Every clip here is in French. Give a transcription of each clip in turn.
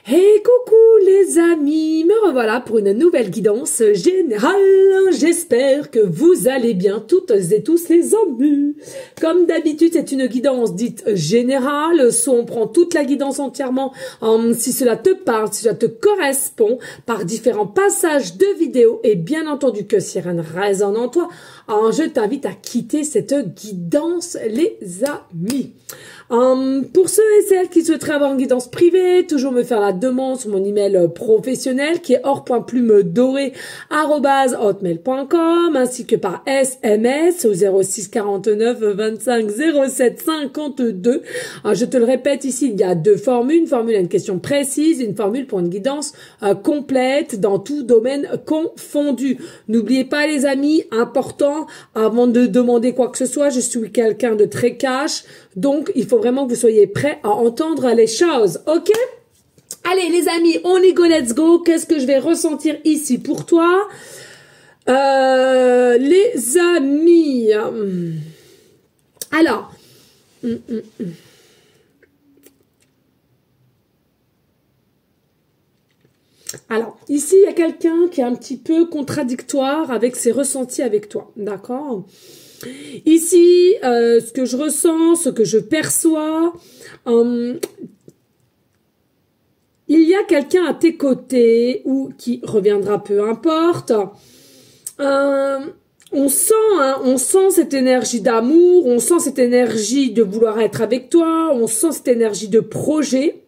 Hey coucou les amis, me revoilà pour une nouvelle guidance générale. J'espère que vous allez bien toutes et tous les amis. Comme d'habitude, c'est une guidance dite générale, soit on prend toute la guidance entièrement si cela te parle, si cela te correspond, par différents passages de vidéos et bien entendu que si rien ne résonne en toi, je t'invite à quitter cette guidance les amis. Pour ceux et celles qui souhaiteraient avoir une guidance privée, toujours me faire la demande sur mon email professionnel qui est or.plumedoré@hotmail.com ainsi que par SMS au 06 49 25 07 52. Je te le répète ici, il y a deux formules. Une formule à une question précise, une formule pour une guidance complète dans tout domaine confondu. N'oubliez pas les amis, important, avant de demander quoi que ce soit, je suis quelqu'un de très cash. Donc, il faut vraiment que vous soyez prêts à entendre les choses, ok? Allez, les amis, on y go, let's go. Qu'est-ce que je vais ressentir ici pour toi? Les amis. Alors. Alors, ici, il y a quelqu'un qui est un petit peu contradictoire avec ses ressentis avec toi, d'accord? Ici, ce que je ressens, ce que je perçois, il y a quelqu'un à tes côtés ou qui reviendra, peu importe. On sent cette énergie d'amour, on sent cette énergie de vouloir être avec toi, on sent cette énergie de projet.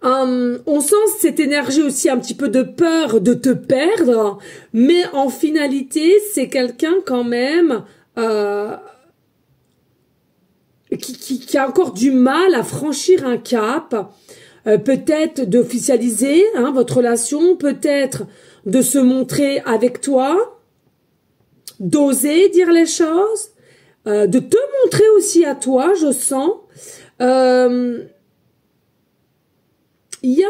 On sent cette énergie aussi un petit peu de peur de te perdre, mais en finalité, c'est quelqu'un quand même qui a encore du mal à franchir un cap, peut-être d'officialiser votre relation, peut-être de se montrer avec toi, d'oser dire les choses, de te montrer aussi à toi, je sens. Il y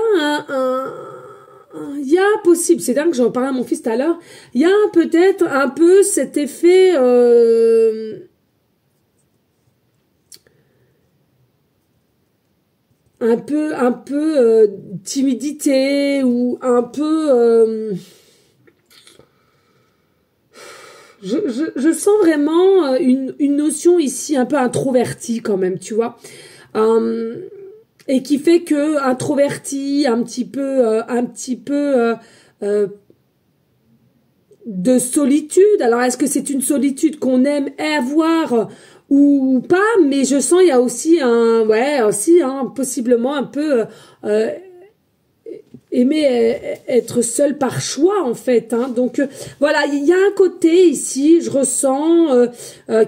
a possible, c'est dingue, j'en parlais à mon fils tout à l'heure, il y a peut-être un peu cet effet un peu timidité ou un peu je sens vraiment une notion ici un peu introvertie quand même, tu vois. Et qui fait que introverti, un petit peu de solitude. Alors, est-ce que c'est une solitude qu'on aime avoir ou pas? Mais je sens il y a aussi possiblement un peu aimer être seul par choix en fait. Donc voilà, il y a un côté ici, je ressens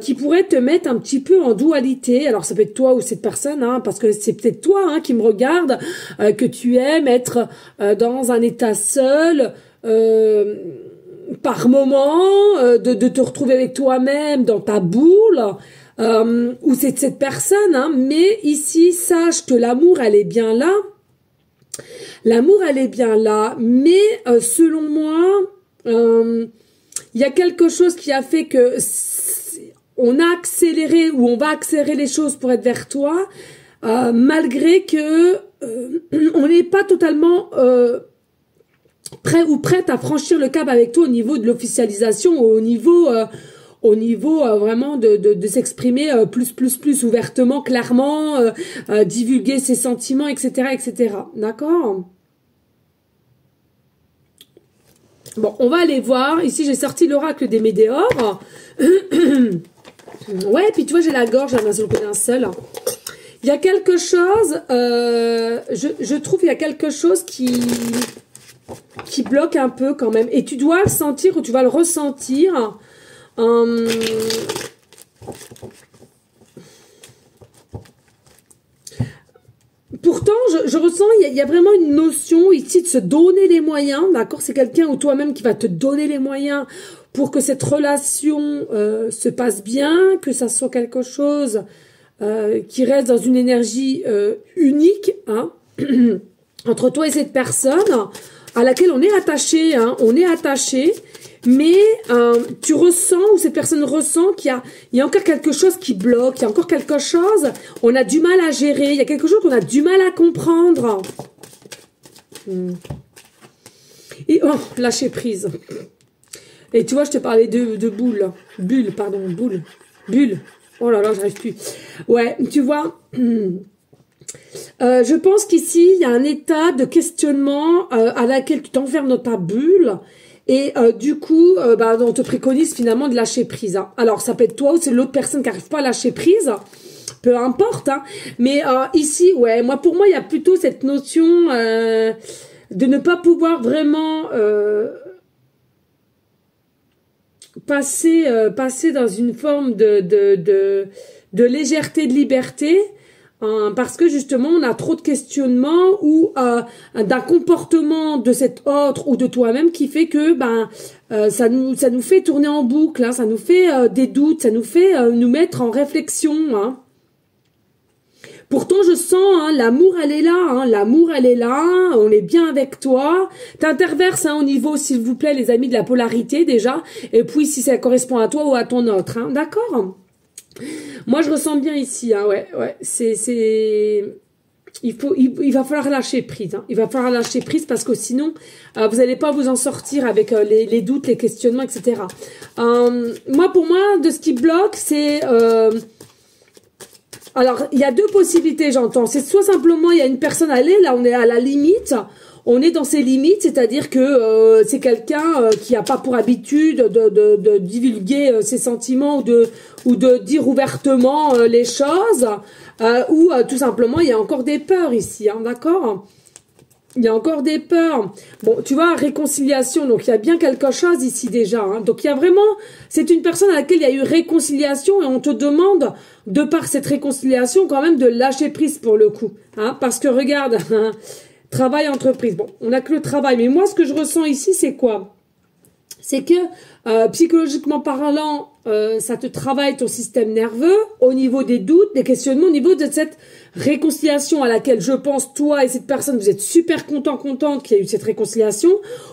qui pourrait te mettre un petit peu en dualité. Alors ça peut être toi ou cette personne, parce que c'est peut-être toi qui me regarde, que tu aimes être dans un état seul par moment, de te retrouver avec toi-même dans ta boule. Ou c'est cette personne, mais ici sache que l'amour elle est bien là. L'amour, elle est bien là, mais selon moi, il y a quelque chose qui a fait que on a accéléré ou on va accélérer les choses pour être vers toi, malgré que on n'est pas totalement prêt ou prête à franchir le cap avec toi au niveau de l'officialisation, au niveau vraiment de s'exprimer plus ouvertement, clairement, divulguer ses sentiments, etc., etc. D'accord? Bon, on va aller voir. Ici, j'ai sorti l'oracle des météores. Ouais, puis tu vois, j'ai la gorge, j'en ai un seul. Il y a quelque chose, je trouve qu'il y a quelque chose qui bloque un peu quand même. Et tu dois le sentir ou tu vas le ressentir. Pourtant, je ressens, il y a vraiment une notion ici de se donner les moyens, d'accord? C'est quelqu'un ou toi-même qui va te donner les moyens pour que cette relation se passe bien, que ça soit quelque chose qui reste dans une énergie unique, entre toi et cette personne à laquelle on est attaché, on est attaché. Mais tu ressens, ou cette personne ressent qu'il y a encore quelque chose qui bloque, il y a encore quelque chose, on a du mal à gérer, il y a quelque chose qu'on a du mal à comprendre. Et, oh, lâcher prise. Et tu vois, je te parlais de boule. Bulle, pardon, boule. Bulle. Oh là là, j'arrive plus. Ouais, tu vois, je pense qu'ici, il y a un état de questionnement à laquelle tu t'enfermes dans ta bulle. Et du coup, on te préconise finalement de lâcher prise. Hein. Alors, ça peut être toi ou c'est l'autre personne qui n'arrive pas à lâcher prise. Peu importe. Hein. Mais ici, ouais, pour moi, il y a plutôt cette notion de ne pas pouvoir vraiment passer dans une forme de légèreté, de liberté. Parce que justement on a trop de questionnements ou d'un comportement de cet autre ou de toi-même qui fait que ça nous fait tourner en boucle, hein, ça nous fait des doutes, ça nous fait nous mettre en réflexion. Hein. Pourtant je sens l'amour elle est là, hein, l'amour elle est là, on est bien avec toi. T'interverses au niveau s'il vous plaît les amis de la polarité déjà et puis si ça correspond à toi ou à ton autre, hein, d'accord. Moi, je ressens bien ici, hein, ouais, il va falloir lâcher prise, hein. Il va falloir lâcher prise parce que sinon, vous n'allez pas vous en sortir avec les doutes, les questionnements, etc. Pour moi, de ce qui bloque, c'est... alors, il y a deux possibilités, j'entends. C'est soit simplement, il y a une personne là, on est à la limite... On est dans ses limites, c'est-à-dire que c'est quelqu'un qui n'a pas pour habitude de divulguer ses sentiments ou de dire ouvertement les choses, ou tout simplement il y a encore des peurs ici, hein, d'accord ? Il y a encore des peurs. Bon, tu vois, réconciliation, donc il y a bien quelque chose ici déjà. Hein, donc il y a vraiment, c'est une personne à laquelle il y a eu réconciliation et on te demande, de par cette réconciliation, quand même de lâcher prise pour le coup. Hein, parce que regarde... Travail, entreprise. Bon, on n'a que le travail. Mais moi, ce que je ressens ici, c'est quoi? C'est que, psychologiquement parlant, ça te travaille ton système nerveux au niveau des doutes, des questionnements, au niveau de cette réconciliation à laquelle je pense, toi et cette personne, vous êtes super contente qu'il y ait eu cette réconciliation.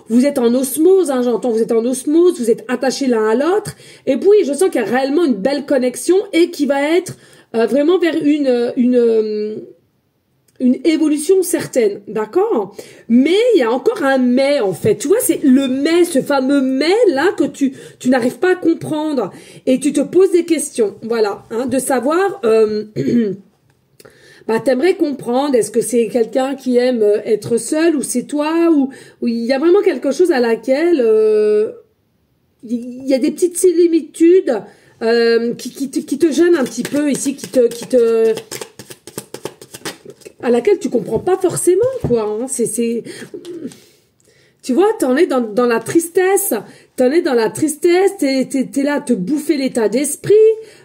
Vous êtes en osmose, hein, j'entends, vous êtes en osmose, vous êtes attachés l'un à l'autre. Et puis, je sens qu'il y a réellement une belle connexion et qui va être vraiment vers une évolution certaine, d'accord? Mais il y a encore un mais, en fait. Tu vois, c'est le mais, ce fameux mais, là, que tu n'arrives pas à comprendre. Et tu te poses des questions, voilà, hein, de savoir... t'aimerais comprendre, est-ce que c'est quelqu'un qui aime être seul, ou c'est toi, ou il y a vraiment quelque chose à laquelle... il y a des petites similitudes qui te gênent un petit peu ici, à laquelle tu comprends pas forcément, quoi. Hein. Tu vois, t'en es dans la tristesse. T'es là à te bouffer l'état d'esprit,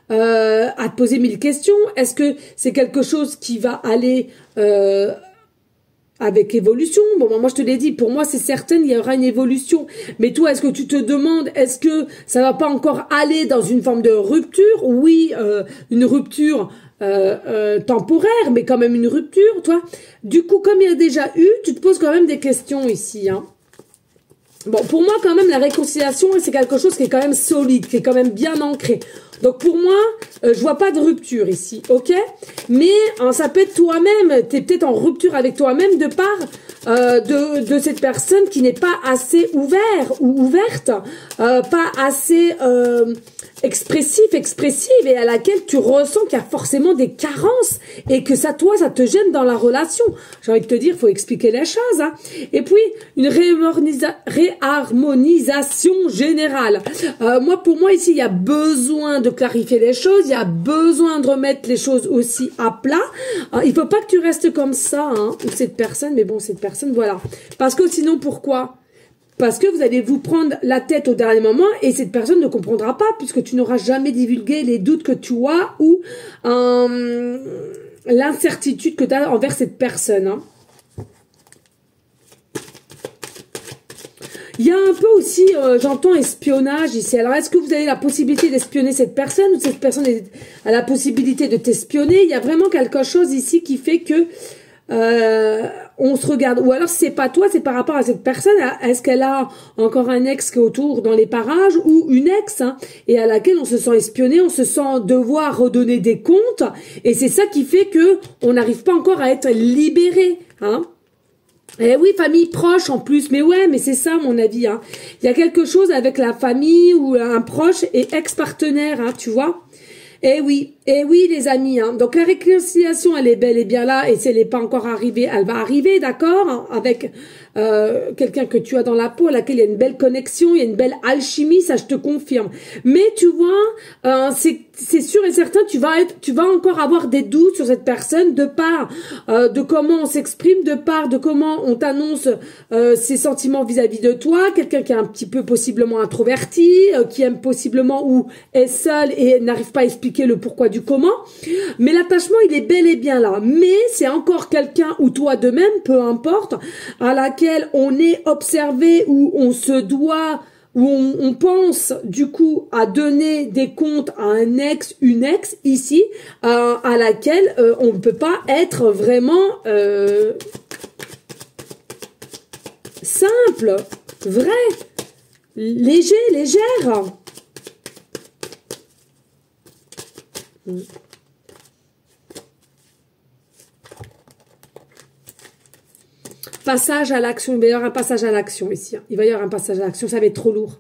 à te poser 1000 questions. Est-ce que c'est quelque chose qui va aller avec évolution? Bon, moi je te l'ai dit, pour moi c'est certain, il y aura une évolution. Mais toi, est-ce que tu te demandes, est-ce que ça va pas encore aller dans une forme de rupture? Oui, une rupture temporaire, mais quand même une rupture, toi. Du coup, comme il y a déjà eu, tu te poses quand même des questions ici, hein. Bon, pour moi, quand même, la réconciliation, c'est quelque chose qui est quand même solide, qui est quand même bien ancré. Donc, pour moi, je vois pas de rupture ici, ok? Mais ça peut être toi-même, t'es peut-être en rupture avec toi-même de part de cette personne qui n'est pas assez ouvert ou ouverte, pas assez expressive et à laquelle tu ressens qu'il y a forcément des carences et que ça, toi, ça te gêne dans la relation. J'ai envie de te dire, faut expliquer les choses, hein. Et puis, une réharmonisation générale. Pour moi, ici, il y a besoin de clarifier les choses, il y a besoin de remettre les choses aussi à plat. Il faut pas que tu restes comme ça, hein, ou cette personne, mais bon, cette personne, voilà. Parce que sinon, pourquoi? Parce que vous allez vous prendre la tête au dernier moment et cette personne ne comprendra pas puisque tu n'auras jamais divulgué les doutes que tu as ou l'incertitude que tu as envers cette personne. Hein. Il y a un peu aussi, j'entends espionnage ici. Alors, est-ce que vous avez la possibilité d'espionner cette personne ou cette personne a la possibilité de t'espionner? Il y a vraiment quelque chose ici qui fait que on se regarde. Ou alors, si c'est pas toi, c'est par rapport à cette personne. Est-ce qu'elle a encore un ex qui est autour dans les parages ou une ex, hein, et à laquelle on se sent espionné, on se sent devoir redonner des comptes. Et c'est ça qui fait que on n'arrive pas encore à être libéré, hein. Eh oui, famille proche en plus, mais ouais, mais c'est ça mon avis. Hein. Il y a quelque chose avec la famille ou un proche et ex-partenaire, hein, tu vois. Eh oui, les amis. Hein. Donc la réconciliation, elle est bel et bien là, et si elle n'est pas encore arrivée, elle va arriver, d'accord, hein, avec quelqu'un que tu as dans la peau, à laquelle il y a une belle connexion, il y a une belle alchimie, ça je te confirme. Mais tu vois, c'est sûr et certain, tu vas encore avoir des doutes sur cette personne de part de comment on s'exprime, de part de comment on t'annonce ses sentiments vis-à-vis de toi, quelqu'un qui est un petit peu possiblement introverti, qui aime possiblement ou est seul et n'arrive pas à expliquer le pourquoi du comment. Mais l'attachement, il est bel et bien là. Mais c'est encore quelqu'un ou toi de même, peu importe, à laquelle on est observé ou on se doit où on pense du coup à donner des comptes à un ex, une ex ici, à laquelle on ne peut pas être vraiment simple, vrai, légère. Passage à l'action, il va y avoir un passage à l'action ici. Il va y avoir un passage à l'action, ça va être trop lourd.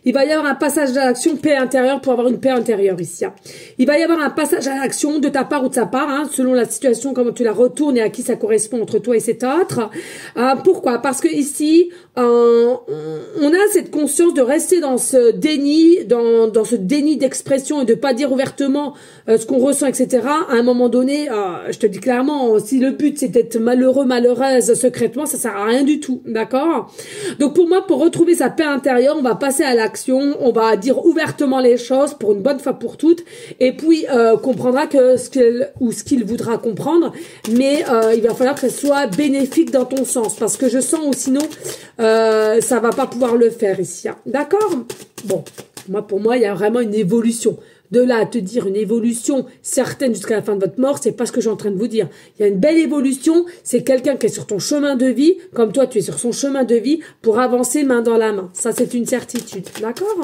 Il va y avoir un passage à l'action paix intérieure pour avoir une paix intérieure ici. Il va y avoir un passage à l'action de ta part ou de sa part, hein, selon la situation, comment tu la retournes et à qui ça correspond entre toi et cet autre. Pourquoi? Parce que ici, on a cette conscience de rester dans ce déni, dans ce déni d'expression et de pas dire ouvertement ce qu'on ressent, etc. À un moment donné, je te dis clairement, si le but c'est d'être malheureux, malheureuse secrètement, ça sert à rien du tout, d'accord? Donc pour moi, pour retrouver sa paix intérieure, on va passer à l'action. On va dire ouvertement les choses pour une bonne fois pour toutes, et puis comprendra que ce qu'il voudra comprendre, mais il va falloir que ce soit bénéfique dans ton sens, parce que je sens ou sinon ça va pas pouvoir le faire ici, hein. D'accord? Bon, pour moi il y a vraiment une évolution. De là à te dire une évolution certaine jusqu'à la fin de votre mort, c'est pas ce que je suis en train de vous dire. Il y a une belle évolution, c'est quelqu'un qui est sur ton chemin de vie, comme toi tu es sur son chemin de vie, pour avancer main dans la main. Ça c'est une certitude, d'accord?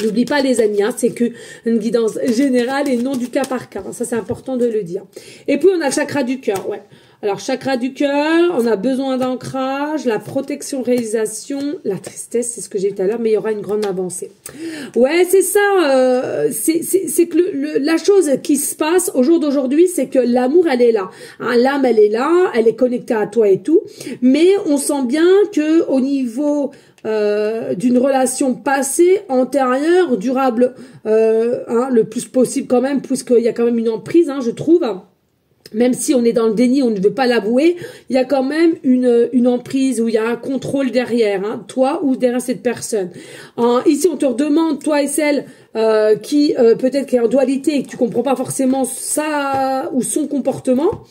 N'oublie pas les amis, hein, c'est que une guidance générale et non du cas par cas. Ça c'est important de le dire. Et puis on a le chakra du cœur, ouais. Alors, chakra du cœur, on a besoin d'ancrage, la protection, réalisation, la tristesse, c'est ce que j'ai dit tout à l'heure, mais il y aura une grande avancée. Ouais, c'est ça, c'est que la chose qui se passe au jour d'aujourd'hui, c'est que l'amour, elle est là. Hein, l'âme, elle est là, elle est connectée à toi et tout, mais on sent bien que au niveau d'une relation passée, antérieure, durable, hein, le plus possible quand même, puisqu'il y a quand même une emprise, hein, je trouve. Même si on est dans le déni, on ne veut pas l'avouer, il y a quand même une emprise où il y a un contrôle derrière, hein, toi ou derrière cette personne. Ici, on te redemande, toi et celle qui peut-être qui est en dualité et que tu comprends pas forcément ça ou son comportement,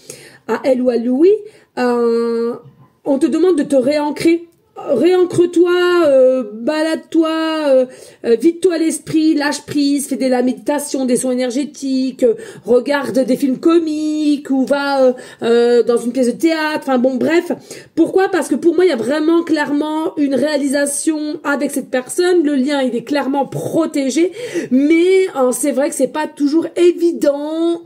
à elle ou à lui, on te demande de te réancrer. Réancre-toi, balade-toi, vide-toi l'esprit, lâche prise, fais de la méditation, des soins énergétiques, regarde des films comiques ou va dans une pièce de théâtre, enfin bon bref. Pourquoi? Parce que pour moi il y a vraiment clairement une réalisation avec cette personne, le lien il est clairement protégé, mais c'est vrai que c'est pas toujours évident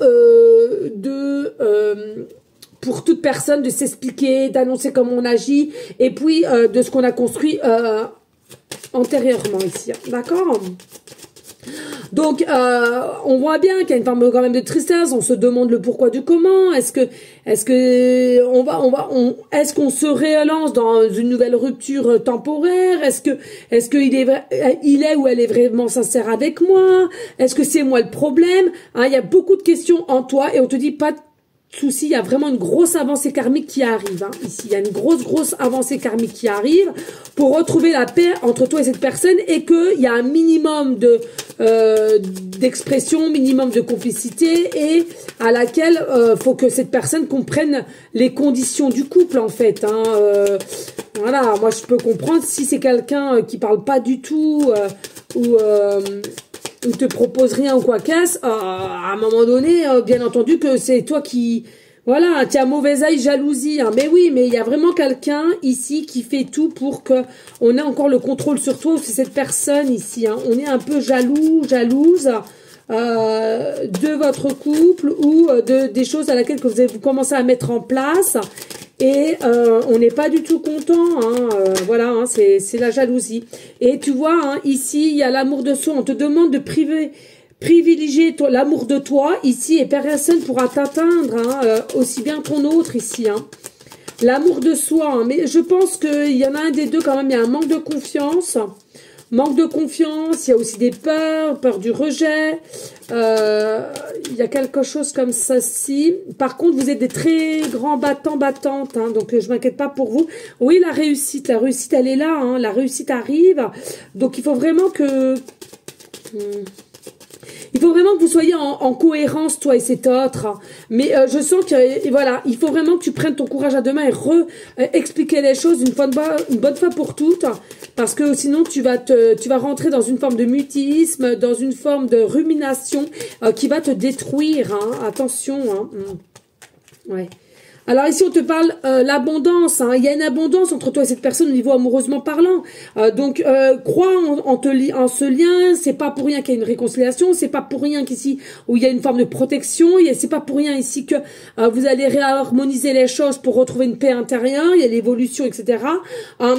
pour toute personne de s'expliquer, d'annoncer comment on agit, et puis de ce qu'on a construit antérieurement ici, d'accord? Donc, on voit bien qu'il y a une forme quand même de tristesse, on se demande le pourquoi du comment, est-ce qu'on se relance dans une nouvelle rupture temporaire, est-ce il est ou elle est vraiment sincère avec moi, est-ce que c'est moi le problème, hein, il y a beaucoup de questions en toi, et on te dit pas de souci, il y a vraiment une grosse avancée karmique qui arrive, hein. Ici, il y a une grosse avancée karmique qui arrive pour retrouver la paix entre toi et cette personne, et qu'il y a un minimum d'expression, minimum de complicité, et à laquelle faut que cette personne comprenne les conditions du couple en fait, hein. Voilà, moi je peux comprendre si c'est quelqu'un qui parle pas du tout ou te propose rien ou quoi qu'est-ce, à un moment donné, bien entendu que c'est toi qui... Voilà, tu as mauvais œil, jalousie, hein. Mais oui, mais il y a vraiment quelqu'un ici qui fait tout pour que on ait encore le contrôle sur toi, ou c'est cette personne ici, hein. On est un peu jalouse de votre couple ou des choses à laquelle que vous commencez à mettre en place. et on n'est pas du tout content, hein, voilà, hein, c'est la jalousie. Et tu vois, hein, ici, il y a l'amour de soi, on te demande de privilégier l'amour de toi, ici, et personne pourra t'atteindre, hein, aussi bien qu'on autre, ici, hein. L'amour de soi, hein, mais je pense qu'il y en a un des deux quand même, il y a un manque de confiance. Manque de confiance, il y a aussi des peurs, peur du rejet, il y a quelque chose comme ça ci. Par contre, vous êtes des très grands battants, battantes, hein, donc je m'inquiète pas pour vous. Oui, la réussite elle est là, hein, la réussite arrive, donc il faut vraiment que... Il faut vraiment que vous soyez en cohérence, toi et cet autre. Mais je sens que, voilà, il faut vraiment que tu prennes ton courage à deux mains et expliquer les choses une bonne fois pour toutes. Parce que sinon, tu vas rentrer dans une forme de mutisme, dans une forme de rumination qui va te détruire. Hein. Attention. Hein. Ouais. Alors ici, on te parle l'abondance. Hein. Il y a une abondance entre toi et cette personne au niveau amoureusement parlant. Donc, crois en ce lien. C'est pas pour rien qu'il y a une réconciliation. C'est pas pour rien qu'ici, où il y a une forme de protection. C'est pas pour rien ici que vous allez réharmoniser les choses pour retrouver une paix intérieure. Il y a l'évolution, etc.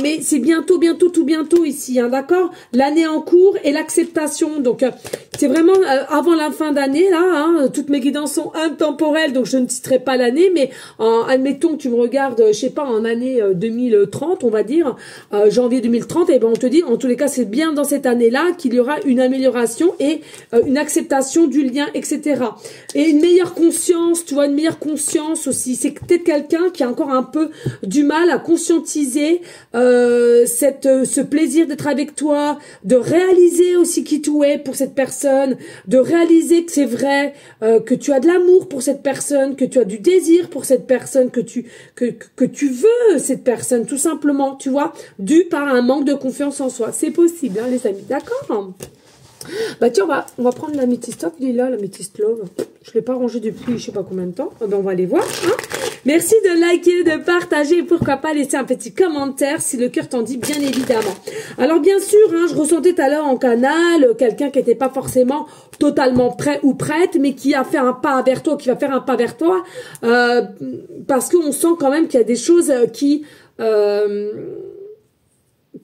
Mais c'est bientôt, tout bientôt ici. Hein, d'accord? L'année en cours et l'acceptation. Donc, c'est vraiment avant la fin d'année, là. Hein, toutes mes guidances sont intemporelles. Donc, je ne citerai pas l'année, mais... admettons que tu me regardes, je sais pas, en année 2030, on va dire, janvier 2030, et ben on te dit, en tous les cas, c'est bien dans cette année-là qu'il y aura une amélioration et une acceptation du lien, etc. Et une meilleure conscience, tu vois, une meilleure conscience aussi. C'est peut-être quelqu'un qui a encore un peu du mal à conscientiser ce plaisir d'être avec toi, de réaliser aussi qui tu es pour cette personne, de réaliser que c'est vrai, que tu as de l'amour pour cette personne, que tu as du désir pour cette personne, que tu veux cette personne, tout simplement, tu vois, dû par un manque de confiance en soi. C'est possible, hein, les amis, d'accord? Bah tiens, on va prendre l'améthyste. Il est là, l'améthyste love. Je l'ai pas rangé depuis je sais pas combien de temps. Ben, on va aller voir. Hein. Merci de liker, de partager et pourquoi pas laisser un petit commentaire si le cœur t'en dit, bien évidemment. Alors bien sûr, hein, je ressentais tout à l'heure en canal quelqu'un qui n'était pas forcément totalement prêt ou prête, mais qui a fait un pas vers toi, qui va faire un pas vers toi, parce qu'on sent quand même qu'il y a des choses qui...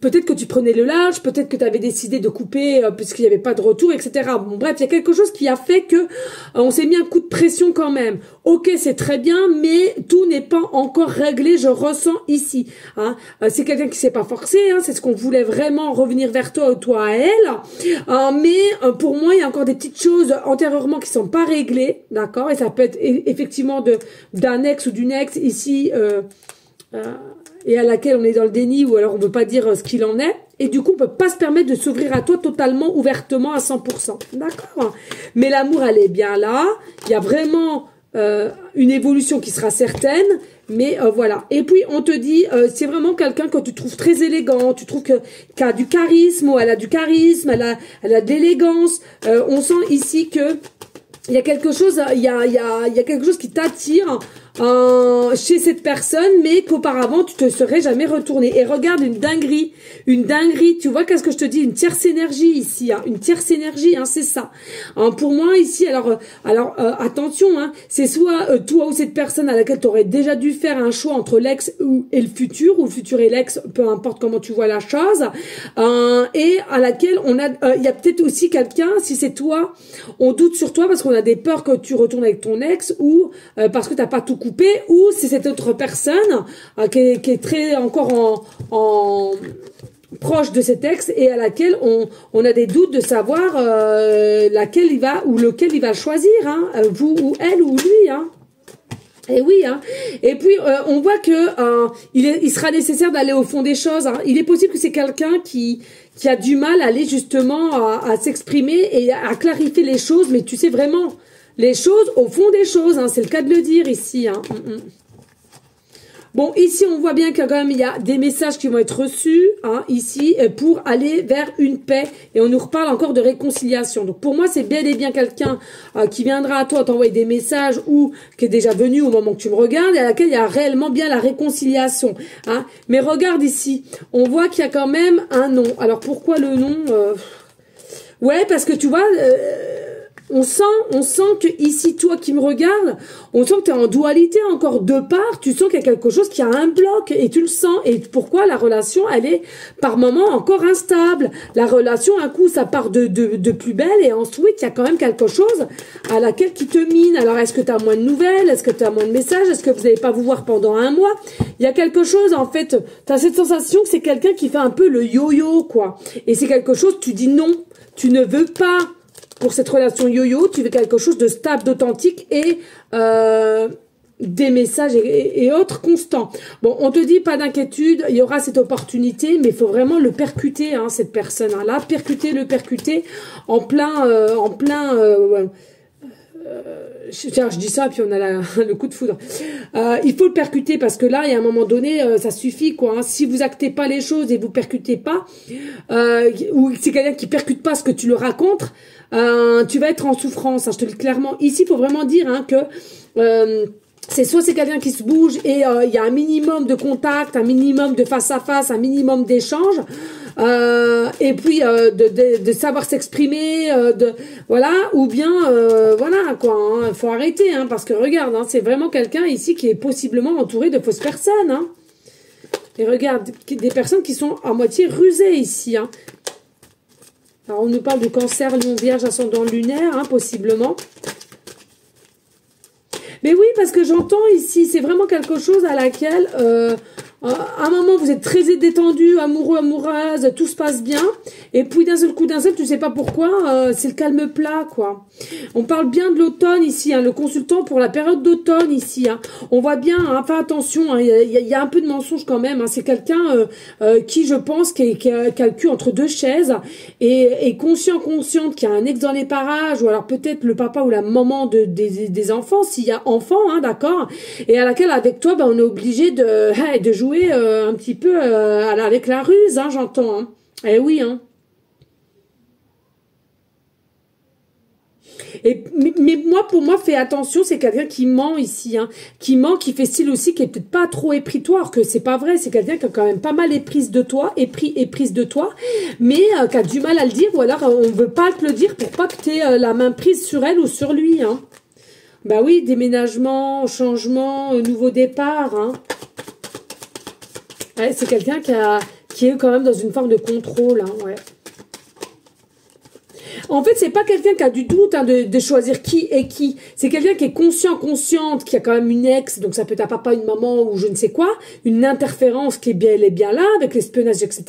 peut-être que tu prenais le large, peut-être que tu avais décidé de couper puisqu'il n'y avait pas de retour, etc. Bon, bref, il y a quelque chose qui a fait que on s'est mis un coup de pression quand même. Ok, c'est très bien, mais tout n'est pas encore réglé, je ressens ici. Hein. C'est quelqu'un qui s'est pas forcé, hein, c'est ce qu'on voulait vraiment revenir vers toi ou toi à elle. Mais pour moi, il y a encore des petites choses antérieurement qui sont pas réglées, d'accord? Et ça peut être effectivement d'un ex ou d'une ex ici... et à laquelle on est dans le déni ou alors on ne veut pas dire ce qu'il en est. Et du coup, on peut pas se permettre de s'ouvrir à toi totalement, ouvertement, à 100%. D'accord? Mais l'amour, elle est bien là. Il y a vraiment une évolution qui sera certaine. Mais voilà. Et puis, on te dit, c'est vraiment quelqu'un que tu trouves très élégant. Tu trouves qu'elle a du charisme, ou elle a du charisme, elle a de l'élégance. On sent ici que il y a quelque chose, il y a quelque chose qui t'attire chez cette personne, mais qu'auparavant tu te serais jamais retourné. Et regarde, une dinguerie, tu vois qu'est-ce que je te dis, une tierce énergie ici, hein, une tierce énergie, hein, c'est ça. Hein, pour moi ici, alors attention, hein, c'est soit toi ou cette personne à laquelle tu aurais déjà dû faire un choix entre l'ex et le futur, ou le futur et l'ex, peu importe comment tu vois la chose, et à laquelle il y a peut-être aussi quelqu'un, si c'est toi, on doute sur toi parce qu'on a des peurs que tu retournes avec ton ex, ou parce que t'as pas tout coupé, ou c'est cette autre personne qui est très encore en proche de cet ex et à laquelle on a des doutes de savoir laquelle il va ou lequel il va choisir, hein, vous ou elle ou lui, hein. Et oui, hein. Et puis on voit que il sera nécessaire d'aller au fond des choses. Hein. Il est possible que c'est quelqu'un qui a du mal à aller justement à s'exprimer et à clarifier les choses, mais tu sais vraiment les choses au fond des choses. Hein. C'est le cas de le dire ici. Hein. Bon, ici, on voit bien qu'il y a des messages qui vont être reçus, hein, ici, pour aller vers une paix. Et on nous reparle encore de réconciliation. Donc, pour moi, c'est bel et bien quelqu'un qui viendra à toi t'envoyer des messages ou qui est déjà venu au moment que tu me regardes et à laquelle il y a réellement bien la réconciliation. Hein. Mais regarde ici, on voit qu'il y a quand même un nom. Alors, pourquoi le nom Ouais, parce que tu vois... on sent que ici, toi qui me regardes, on sent que tu es en dualité encore deux parts, tu sens qu'il y a quelque chose qui a un bloc et tu le sens. Et pourquoi la relation, elle est par moments encore instable. La relation, un coup, ça part de plus belle et ensuite, il y a quand même quelque chose à laquelle qui te mine. Alors, est-ce que tu as moins de nouvelles? Est-ce que tu as moins de messages? Est-ce que vous n'allez pas vous voir pendant un mois? Il y a quelque chose, en fait, tu as cette sensation que c'est quelqu'un qui fait un peu le yo-yo, quoi. Et c'est quelque chose, tu dis non, tu ne veux pas. Pour cette relation yo-yo, tu veux quelque chose de stable, d'authentique et des messages et autres constants. Bon, on te dit pas d'inquiétude, il y aura cette opportunité, mais il faut vraiment le percuter, hein, cette personne-là, le percuter en plein, tiens, je dis ça, puis on a le coup de foudre. Il faut le percuter parce que là, il y a un moment donné, ça suffit, quoi. Hein. Si vous actez pas les choses et vous percutez pas, ou c'est quelqu'un qui percute pas ce que tu le racontes, tu vas être en souffrance. Hein, je te le dis clairement. Ici, il faut vraiment dire hein, que c'est soit c'est quelqu'un qui se bouge et il y a un minimum de contact, un minimum de face à face, un minimum d'échange. Et puis de savoir s'exprimer, voilà, ou bien voilà quoi, hein, faut arrêter, hein, parce que regarde, hein, c'est vraiment quelqu'un ici qui est possiblement entouré de fausses personnes, hein. Et regarde, des personnes qui sont à moitié rusées ici, hein. Alors on nous parle de cancer, lion, vierge, ascendant lunaire, hein, possiblement. Mais oui, parce que j'entends ici, c'est vraiment quelque chose à laquelle, à un moment, vous êtes très détendu, amoureux, amoureuse, tout se passe bien. Et puis, d'un seul coup, tu sais pas pourquoi, c'est le calme plat, quoi. On parle bien de l'automne ici, hein, le consultant pour la période d'automne ici. Hein. On voit bien, hein, fais attention, hein, y a un peu de mensonge quand même. Hein, c'est quelqu'un qui, je pense, qui a le cul entre deux chaises et consciente qu'il y a un ex dans les parages, ou alors peut-être le papa ou la maman des enfants, s'il y a enfant, hein, d'accord, et à laquelle, avec toi, ben, on est obligé de jouer un petit peu avec la ruse, hein, j'entends. Hein. Eh oui, hein. Mais moi, pour moi, fais attention, c'est quelqu'un qui ment ici, hein, qui ment, qui fait style aussi, qui est peut-être pas trop épritoire, que c'est pas vrai, c'est quelqu'un qui a quand même pas mal éprise de toi, éprise de toi, mais qui a du mal à le dire, ou alors on veut pas te le dire pour pas que tu aies la main prise sur elle ou sur lui, hein. Bah oui, déménagement, changement, nouveau départ, hein. Ouais, c'est quelqu'un qui est quand même dans une forme de contrôle, hein, ouais. En fait, c'est pas quelqu'un qui a du doute hein, de choisir qui est qui. C'est quelqu'un qui est consciente, qui a quand même une ex, donc ça peut être un papa, une maman ou je ne sais quoi, une interférence qui est elle est bien là, avec l'espionnage, etc.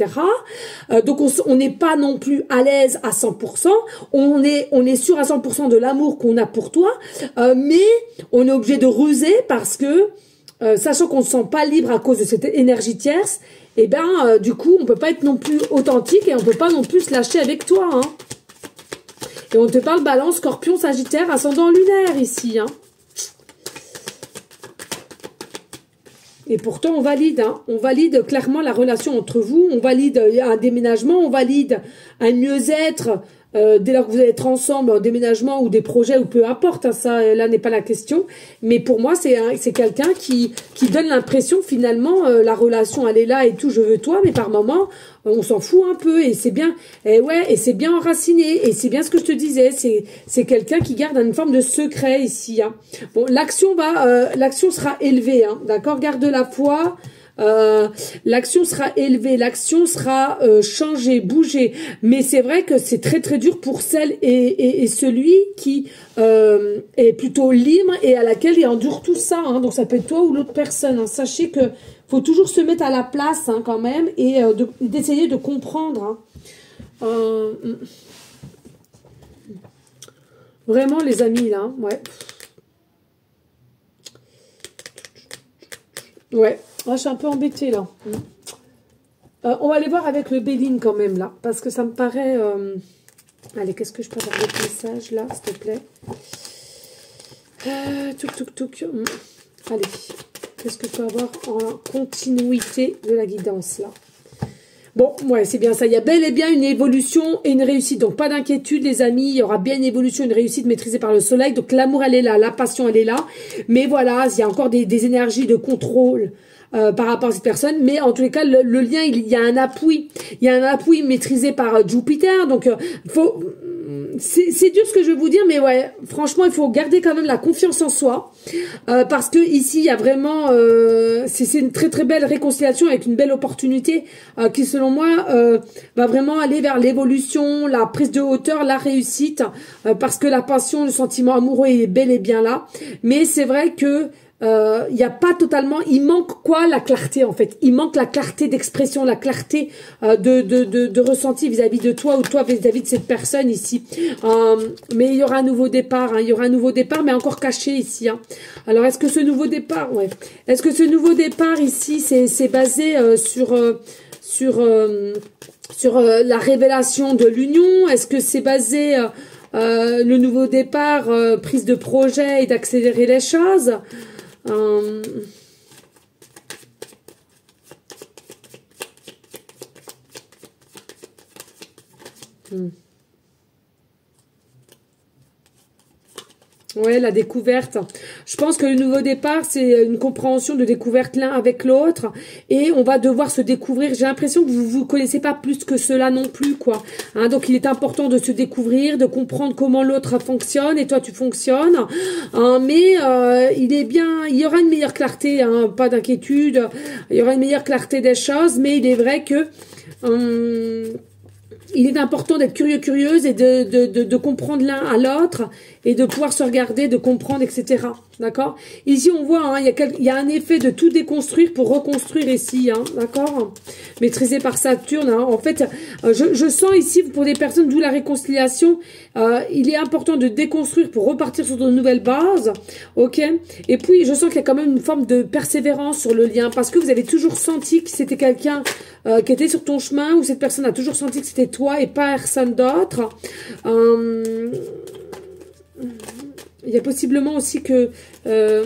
Donc on n'est pas non plus à l'aise à 100%. On est sûr à 100% de l'amour qu'on a pour toi, mais on est obligé de ruser parce que sachant qu'on ne se sent pas libre à cause de cette énergie tierce, et ben du coup on peut pas être non plus authentique et on peut pas non plus se lâcher avec toi, hein. Et on te parle balance, scorpion, sagittaire, ascendant lunaire ici, hein. Et pourtant on valide, hein. On valide clairement la relation entre vous, on valide un déménagement, on valide un mieux-être. Dès lors que vous allez être ensemble en déménagement ou des projets ou peu importe, hein, ça là n'est pas la question, mais pour moi c'est quelqu'un qui donne l'impression finalement la relation elle est là et tout, je veux toi, mais par moment on s'en fout un peu et c'est bien, et ouais, et c'est bien enraciné et c'est bien ce que je te disais, c'est quelqu'un qui garde une forme de secret ici, hein. Bon, l'action sera élevée, hein, d'accord, garde la foi. L'action sera élevée, l'action sera changée, bougée, mais c'est vrai que c'est très très dur pour celle et celui qui est plutôt libre et à laquelle il endure tout ça, hein. Donc ça peut être toi ou l'autre personne, hein. Sachez que faut toujours se mettre à la place, hein, quand même, et d'essayer de comprendre, hein. Vraiment les amis là, ouais. Ouais. Oh, je suis un peu embêtée là. On va aller voir avec le Béline quand même là. Parce que ça me paraît... Allez, qu'est-ce que je peux avoir d'autres messages là, s'il te plaît. Touk. Allez. Qu'est-ce que je peux avoir en continuité de la guidance là. Bon, ouais, c'est bien ça. Il y a bel et bien une évolution et une réussite. Donc, pas d'inquiétude, les amis. Il y aura bien une évolution, une réussite maîtrisée par le soleil. Donc, l'amour, elle est là. La passion, elle est là. Mais voilà, il y a encore des énergies de contrôle par rapport à cette personne. Mais en tous les cas, le lien, il y a un appui. Il y a un appui maîtrisé par Jupiter. Donc, c'est dur ce que je veux vous dire, mais ouais, franchement, il faut garder quand même la confiance en soi, parce que ici, il y a vraiment, c'est une très très belle réconciliation avec une belle opportunité qui, selon moi, va vraiment aller vers l'évolution, la prise de hauteur, la réussite, parce que la passion, le sentiment amoureux est bel et bien là. Mais c'est vrai que il y a pas totalement, il manque quoi? La clarté, en fait. Il manque la clarté d'expression, la clarté de ressenti vis-à-vis de toi ou toi vis-à-vis de cette personne ici. Mais il y aura un nouveau départ, hein. Il y aura un nouveau départ, mais encore caché ici, hein. Alors, est-ce que ce nouveau départ, ouais, est-ce que ce nouveau départ ici, c'est basé sur la révélation de l'union? Est-ce que c'est basé le nouveau départ, prise de projet et d'accélérer les choses? Ouais, la découverte. Je pense que le nouveau départ, c'est une compréhension de découverte l'un avec l'autre. Et on va devoir se découvrir. J'ai l'impression que vous connaissez pas plus que cela non plus, quoi. Hein, donc, il est important de se découvrir, de comprendre comment l'autre fonctionne et toi, tu fonctionnes. Mais il est bien, il y aura une meilleure clarté, hein, pas d'inquiétude. Il y aura une meilleure clarté des choses. Mais il est vrai que... il est important d'être curieuse et de comprendre l'un à l'autre et de pouvoir se regarder, de comprendre, etc. D'accord? Ici, on voit, hein, il y a un effet de tout déconstruire pour reconstruire ici, hein, d'accord? Maîtrisé par Saturne, hein. En fait, je sens ici, pour des personnes, d'où la réconciliation, il est important de déconstruire pour repartir sur de nouvelles bases, ok? Et puis, je sens qu'il y a quand même une forme de persévérance sur le lien, parce que vous avez toujours senti que c'était quelqu'un qui était sur ton chemin, ou cette personne a toujours senti que c'était toi et pas personne d'autre. Il y a possiblement aussi que... ouais,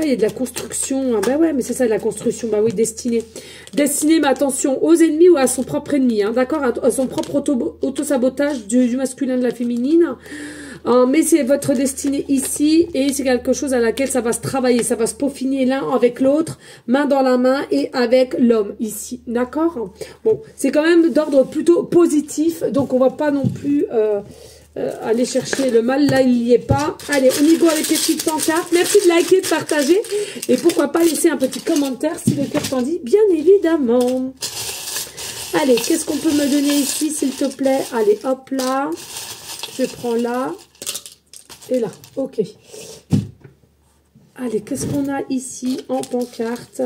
il y a de la construction. Ah bah ouais, mais c'est ça, de la construction. Bah oui, destinée. Destinée, mais attention, aux ennemis ou à son propre ennemi. Hein, d'accord? À son propre auto-sabotage du masculin, de la féminine. Mais c'est votre destinée ici. Et c'est quelque chose à laquelle ça va se travailler. Ça va se peaufiner l'un avec l'autre. Main dans la main et avec l'homme ici. D'accord? Bon, c'est quand même d'ordre plutôt positif. Donc, on va pas non plus... aller chercher le mal, là il n'y est pas. Allez, on y go avec les petites pancartes. Merci de liker, de partager. Et pourquoi pas laisser un petit commentaire si le cœur t'en dit, bien évidemment. Allez, qu'est-ce qu'on peut me donner ici, s'il te plaît? Allez, hop là. Je prends là. Et là, ok. Allez, qu'est-ce qu'on a ici en pancarte?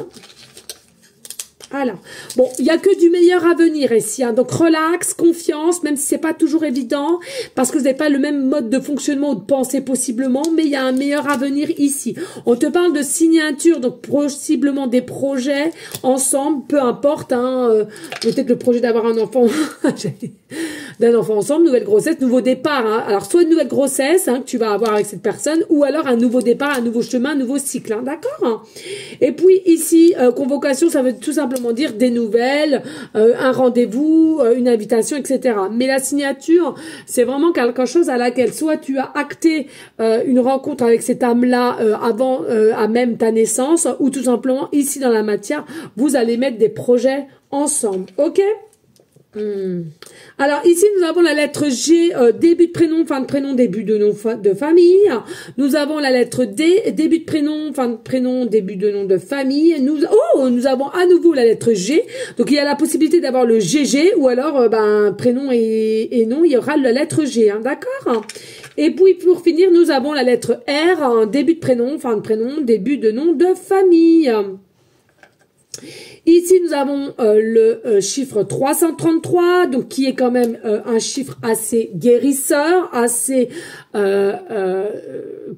Alors, bon, il n'y a que du meilleur à venir ici, hein. Donc relax, confiance, même si c'est pas toujours évident, parce que vous n'avez pas le même mode de fonctionnement ou de pensée possiblement, mais il y a un meilleur avenir ici. On te parle de signature, donc possiblement des projets ensemble, peu importe, hein, peut-être le projet d'avoir un enfant, d'un enfant ensemble, nouvelle grossesse, nouveau départ, hein. Alors soit une nouvelle grossesse, hein, que tu vas avoir avec cette personne, ou alors un nouveau départ, un nouveau chemin, un nouveau cycle, hein, d'accord, hein. Et puis ici, convocation, ça veut tout simplement dire des nouvelles, un rendez-vous, une invitation, etc. Mais la signature, c'est vraiment quelque chose à laquelle soit tu as acté une rencontre avec cette âme-là avant à même ta naissance, ou tout simplement ici dans la matière, vous allez mettre des projets ensemble, ok? Alors ici nous avons la lettre G, début de prénom, fin de prénom, début de nom de famille. Nous avons la lettre D, début de prénom, fin de prénom, début de nom de famille. Nous avons à nouveau la lettre G. Donc il y a la possibilité d'avoir le GG ou alors prénom et nom, il y aura la lettre G, hein, d'accord? Et puis pour finir, nous avons la lettre R, début de prénom, fin de prénom, début de nom de famille. Ici, nous avons le chiffre 333, donc qui est quand même un chiffre assez guérisseur, assez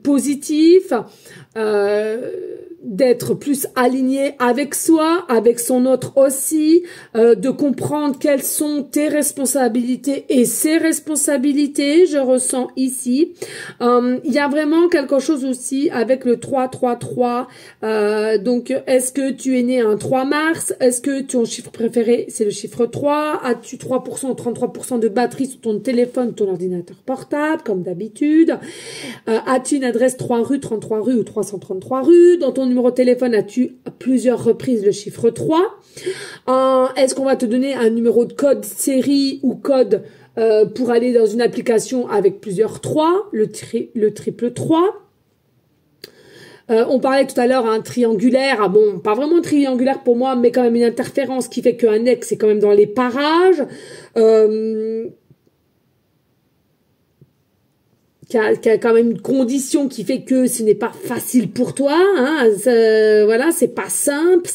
positif, d'être plus aligné avec soi, avec son autre aussi, de comprendre quelles sont tes responsabilités et ses responsabilités, je ressens ici. Il y a vraiment quelque chose aussi avec le 333, donc est-ce que tu es né un 3 mars, est-ce que ton chiffre préféré c'est le chiffre 3, as-tu 3% ou 33% de batterie sur ton téléphone, ton ordinateur portable, comme d'habitude, as-tu une adresse 3 rue, 33 rue ou 333 rue, dans ton numéro de téléphone, as-tu à plusieurs reprises le chiffre 3? Est-ce qu'on va te donner un numéro de code série ou code pour aller dans une application avec plusieurs 3, le triple 3. On parlait tout à l'heure un triangulaire, ah bon, pas vraiment triangulaire pour moi, mais quand même une interférence qui fait qu'un ex est quand même dans les parages. Qui a quand même une condition qui fait que ce n'est pas facile pour toi, hein, voilà, c'est pas simple,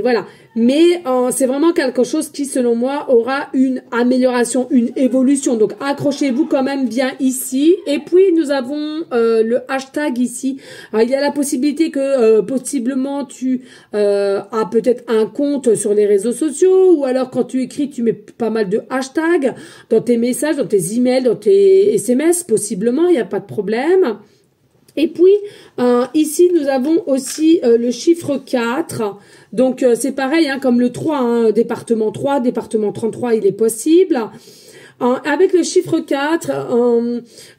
voilà. Mais c'est vraiment quelque chose qui, selon moi, aura une amélioration, une évolution. Donc, accrochez-vous quand même bien ici. Et puis, nous avons le hashtag ici. Alors, il y a la possibilité que, possiblement, tu as peut-être un compte sur les réseaux sociaux. Ou alors, quand tu écris, tu mets pas mal de hashtags dans tes messages, dans tes emails, dans tes SMS, possiblement. Il n'y a pas de problème. Et puis, ici, nous avons aussi le chiffre 4. Donc, c'est pareil, hein, comme le 3, hein, département 3, département 33, il est possible. Avec le chiffre 4,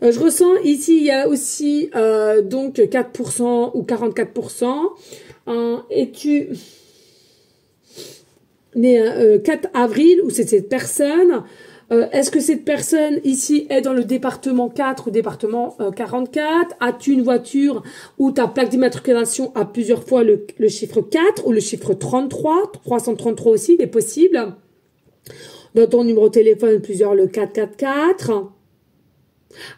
je ressens ici, il y a aussi donc 4% ou 44%. Et tu né 4 avril, où c'est cette personne. Est-ce que cette personne ici est dans le département 4 ou département 44? As-tu une voiture où ta plaque d'immatriculation a plusieurs fois le chiffre 4 ou le chiffre 33? 333 aussi, il est possible. Dans ton numéro de téléphone, plusieurs le 444.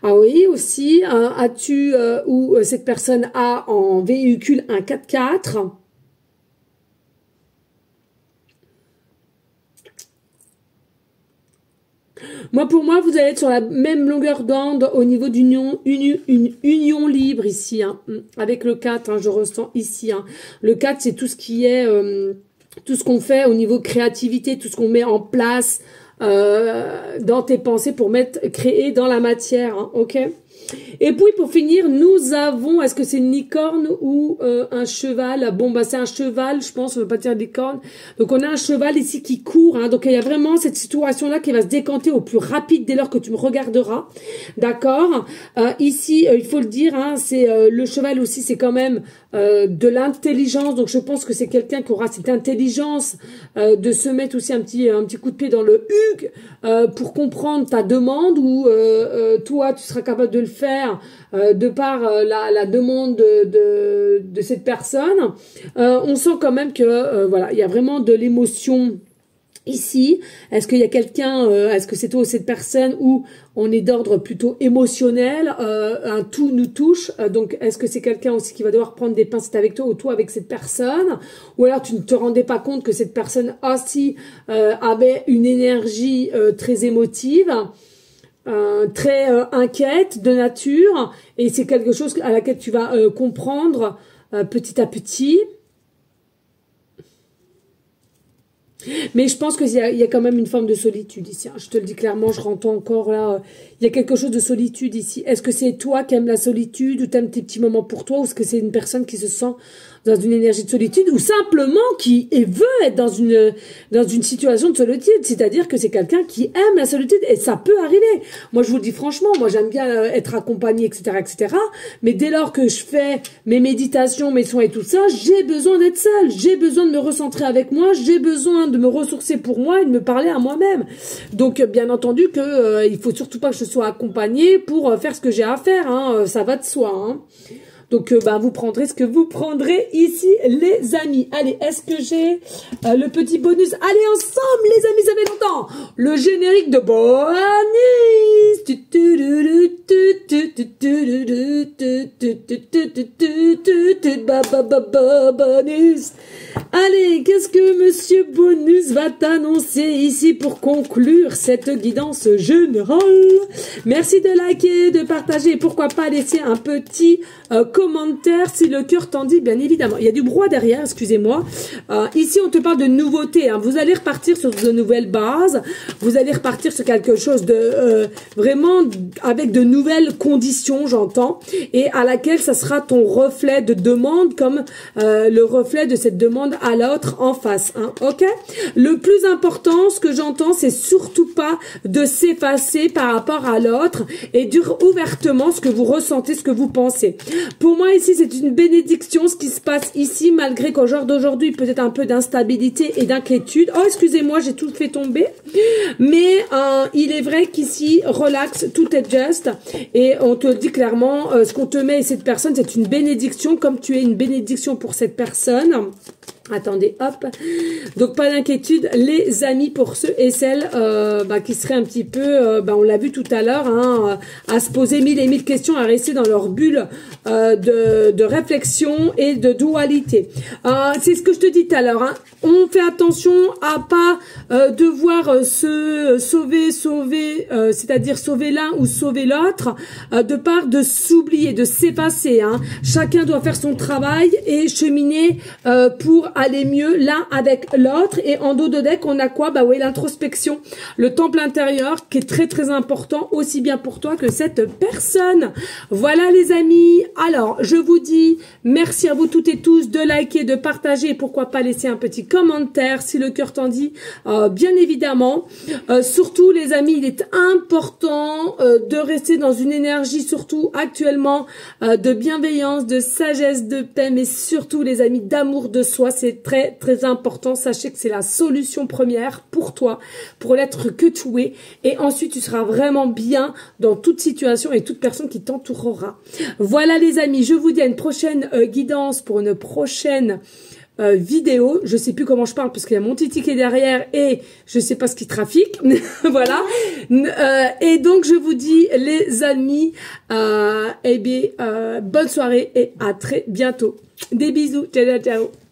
Ah oui, aussi, as-tu ou cette personne a en véhicule un 4x4? Moi, pour moi, vous allez être sur la même longueur d'onde au niveau d'une union libre ici, hein, avec le 4, hein, je ressens ici. Hein. Le 4, c'est tout ce qui est, tout ce qu'on fait au niveau créativité, tout ce qu'on met en place dans tes pensées pour créer dans la matière, hein, ok? Et puis pour finir, nous avons, est-ce que c'est une licorne ou un cheval? Bon, bah c'est un cheval, je pense, on ne veut pas dire licorne. Donc on a un cheval ici qui court, hein, donc il y a vraiment cette situation-là qui va se décanter au plus rapide dès lors que tu me regarderas, d'accord? Ici, il faut le dire, hein, c'est le cheval aussi, c'est quand même de l'intelligence, donc je pense que c'est quelqu'un qui aura cette intelligence de se mettre aussi un petit coup de pied dans le hug pour comprendre ta demande ou toi tu seras capable de le faire de par la demande de cette personne. On sent quand même que voilà, il y a vraiment de l'émotion ici. Est-ce qu'il y a quelqu'un, est-ce que c'est toi ou cette personne où on est d'ordre plutôt émotionnel, un tout nous touche, donc est-ce que c'est quelqu'un aussi qui va devoir prendre des pincettes avec toi ou toi avec cette personne, ou alors tu ne te rendais pas compte que cette personne aussi avait une énergie très émotive, très inquiète de nature, et c'est quelque chose à laquelle tu vas comprendre petit à petit. Mais je pense qu'il y a quand même une forme de solitude ici. Hein. Je te le dis clairement, je rentends encore là. Il y a quelque chose de solitude ici. Est-ce que c'est toi qui aimes la solitude ou t'aimes tes petits moments pour toi, ou est-ce que c'est une personne qui se sent dans une énergie de solitude ou simplement qui veut être dans une situation de solitude, c'est-à-dire que c'est quelqu'un qui aime la solitude et ça peut arriver. Moi, je vous le dis franchement, moi j'aime bien être accompagnée, etc., etc. Mais dès lors que je fais mes méditations, mes soins et tout ça, j'ai besoin d'être seule, j'ai besoin de me recentrer avec moi, j'ai besoin de me ressourcer pour moi et de me parler à moi-même. Donc, bien entendu que il faut surtout pas que je sois accompagnée pour faire ce que j'ai à faire. Hein, ça va de soi. Hein. Donc, vous prendrez ce que vous prendrez ici, les amis. Allez, est-ce que j'ai le petit bonus? Allez, ensemble, les amis, ça fait longtemps. Le générique de bonus. Bonus. Allez, qu'est-ce que Monsieur Bonus va t'annoncer ici pour conclure cette guidance générale? Merci de liker, de partager et pourquoi pas laisser un petit commentaire si le cœur t'en dit, bien évidemment. Il y a du brouhaha derrière, excusez-moi. Ici, on te parle de nouveautés. Hein. Vous allez repartir sur de nouvelles bases. Vous allez repartir sur quelque chose de vraiment avec de nouvelles conditions, j'entends, et à laquelle ça sera ton reflet de demande comme le reflet de cette demande à l'autre en face, hein, ok? Le plus important, ce que j'entends, c'est surtout pas de s'effacer par rapport à l'autre et dire ouvertement ce que vous ressentez, ce que vous pensez. Pour moi, ici, c'est une bénédiction, ce qui se passe ici, malgré qu'au jour d'aujourd'hui, peut-être un peu d'instabilité et d'inquiétude. Oh, excusez-moi, j'ai tout fait tomber. Mais il est vrai qu'ici, relax, tout est juste. Et on te dit clairement, ce qu'on te met et cette personne, c'est une bénédiction, comme tu es une bénédiction pour cette personne. Attendez, hop. Donc, pas d'inquiétude, les amis, pour ceux et celles qui seraient un petit peu, on l'a vu tout à l'heure, hein, à se poser mille et mille questions, à rester dans leur bulle de réflexion et de dualité. C'est ce que je te dis tout à l'heure. Hein. On fait attention à pas devoir se sauver, c'est-à-dire sauver l'un ou sauver l'autre, de part de s'oublier, de s'effacer. Hein. Chacun doit faire son travail et cheminer pour aller mieux l'un avec l'autre. Et en dos de deck, on a quoi? Bah oui, l'introspection, le temple intérieur qui est très très important, aussi bien pour toi que cette personne. Voilà les amis. Alors, je vous dis merci à vous toutes et tous de liker, de partager et pourquoi pas laisser un petit commentaire si le cœur t'en dit, bien évidemment. Surtout les amis, il est important de rester dans une énergie, surtout actuellement, de bienveillance, de sagesse, de paix, mais surtout les amis, d'amour de soi. C'est très très important. Sachez que c'est la solution première pour toi, pour l'être que tu es. Et ensuite, tu seras vraiment bien dans toute situation et toute personne qui t'entourera. Voilà les amis, je vous dis à une prochaine guidance pour une prochaine vidéo. Je sais plus comment je parle parce qu'il y a mon titi qui est derrière et je sais pas ce qui trafique. Voilà. Et donc, je vous dis les amis, bonne soirée et à très bientôt. Des bisous. Ciao, ciao, ciao.